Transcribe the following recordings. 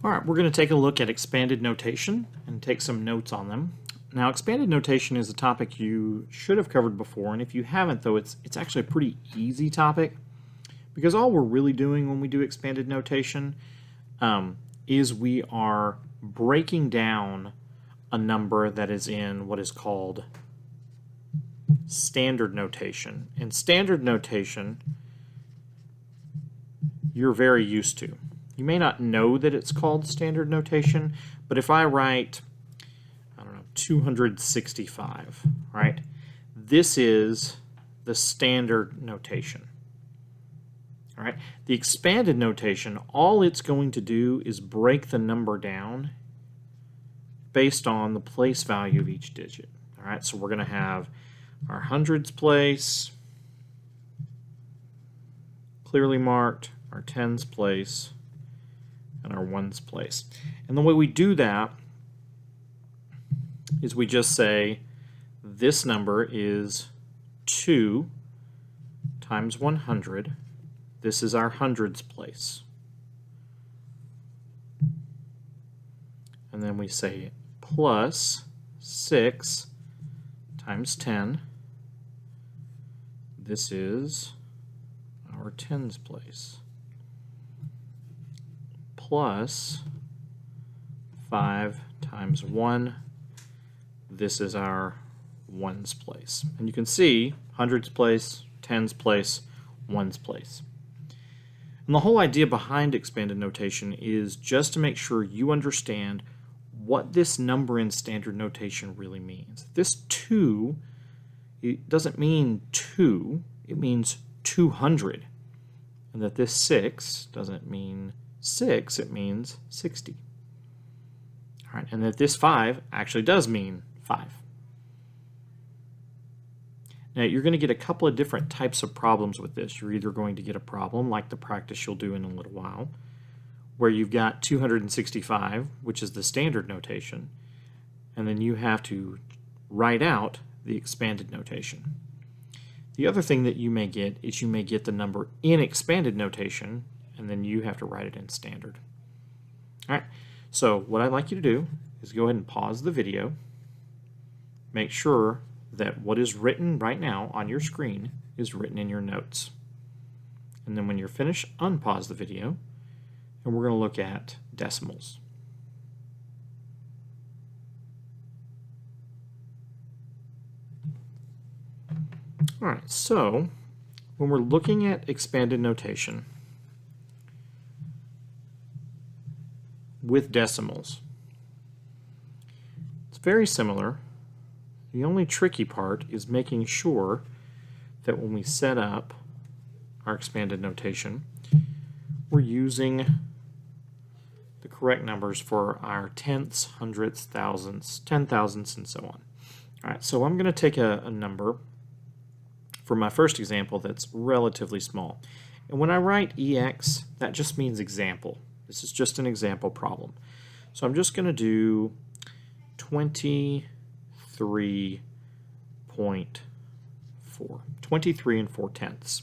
All right, we're going to take a look at expanded notation and take some notes on them. Now, expanded notation is a topic you should have covered before, and if you haven't, though, it's actually a pretty easy topic, because all we're really doing when we do expanded notation is we are breaking down a number that is in what is called standard notation. And standard notation, you're very used to. You may not know that it's called standard notation, but if I write, I don't know, 265, right? This is the standard notation. All right? The expanded notation, all it's going to do is break the number down based on the place value of each digit. All right? So we're going to have our hundreds place clearly marked, our tens place, and our ones place. And the way we do that is we just say this number is 2 times 100. This is our hundreds place. And then we say plus 6 times 10. This is our tens place. Plus 5 times 1. This is our ones place. And you can see hundreds place, tens place, ones place. And the whole idea behind expanded notation is just to make sure you understand what this number in standard notation really means. This 2, it doesn't mean 2, it means 200. And that this 6 doesn't mean 6, it means 60. All right, and that this 5 actually does mean 5. Now, you're going to get a couple of different types of problems with this. You're either going to get a problem like the practice you'll do in a little while, where you've got 265, which is the standard notation, and then you have to write out the expanded notation. The other thing that you may get is you may get the number in expanded notation, and then you have to write it in standard. All right, so what I'd like you to do is go ahead and pause the video, make sure that what is written right now on your screen is written in your notes. And then when you're finished, unpause the video, and we're going to look at decimals. All right, so when we're looking at expanded notation with decimals, it's very similar. The only tricky part is making sure that when we set up our expanded notation, we're using the correct numbers for our tenths, hundredths, thousandths, 10,000ths, and so on. All right, so I'm going to take a number for my first example that's relatively small. And when I write EX, that just means example. This is just an example problem. So I'm just going to do 23.4, 23 and 4/10.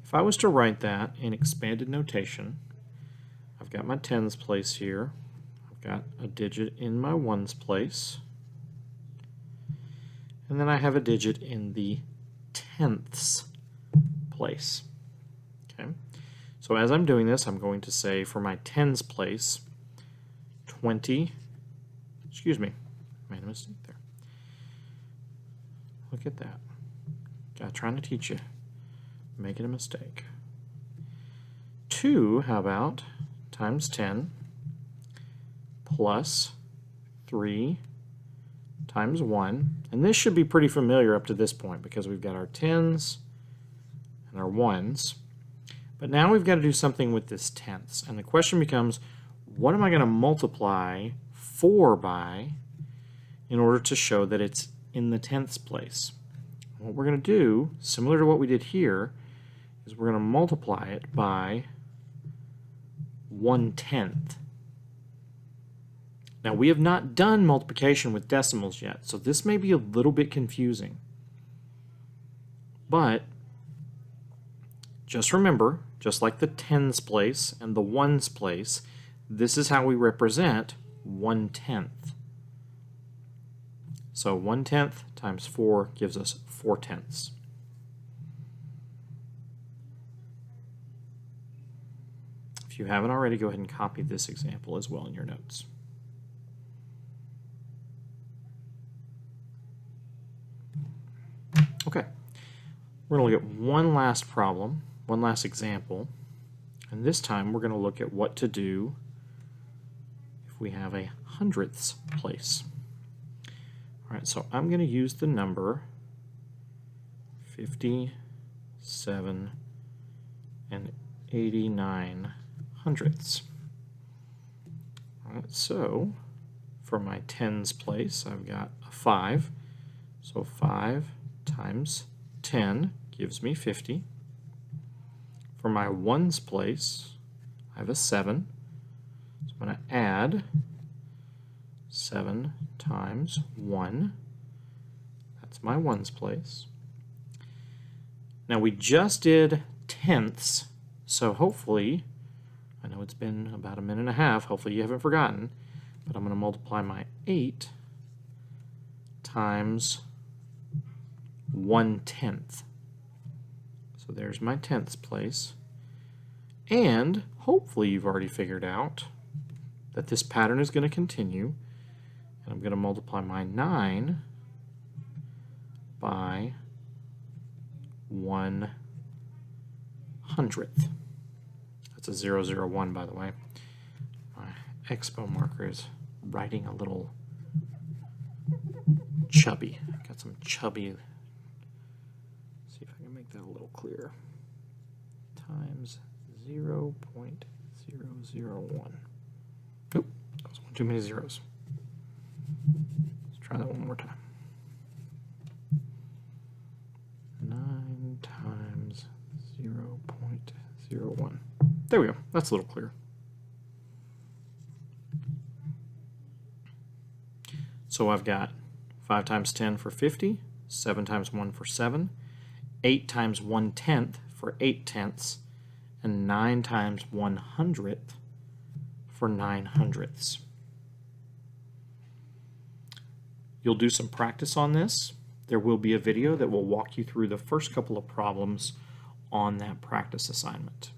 If I was to write that in expanded notation, I've got my tens place here, I've got a digit in my ones place, and then I have a digit in the tenths place. Okay, so as I'm doing this, I'm going to say for my tens place, 20, excuse me, made a mistake there. Look at that. God, trying to teach you, making a mistake. 2, how about, times 10 plus 3 times 1. And this should be pretty familiar up to this point because we've got our tens and our ones. But now we've got to do something with this tenths. And the question becomes, what am I going to multiply 4 by in order to show that it's in the tenths place? What we're going to do, similar to what we did here, is we're going to multiply it by 1/10. Now, we have not done multiplication with decimals yet, so this may be a little bit confusing. But just remember, just like the tens place and the ones place, this is how we represent 1/10. So 1/10 times 4 gives us 4/10. If you haven't already, go ahead and copy this example as well in your notes. Okay, we're going to look at one last problem, one last example, and this time we're going to look at what to do if we have a hundredths place. All right, so I'm going to use the number 57 and 89 hundredths. All right, so for my tens place, I've got a 5. So 5 times 10 gives me 50. For my ones place, I have a 7. So I'm going to add 7 times 1. That's my ones place. Now we just did tenths, so hopefully, I know it's been about a minute and a half, hopefully you haven't forgotten, but I'm going to multiply my 8 times 1/10. So there's my tenths place. And hopefully you've already figured out that this pattern is going to continue. And I'm going to multiply my 9 by 1/100th. That's a 001, by the way. My expo marker is writing a little chubby. Got some chubby. See if I can make that a little clearer. Times 0.001. Oop, that was one too many zeros. Let's try that one more time. 9 times 0.01. There we go. That's a little clearer. So I've got 5 times 10 for 50, 7 times 1 for 7, 8 times 1/10 for 8/10, and 9 times 100th for 900ths. You'll do some practice on this. There will be a video that will walk you through the first couple of problems on that practice assignment.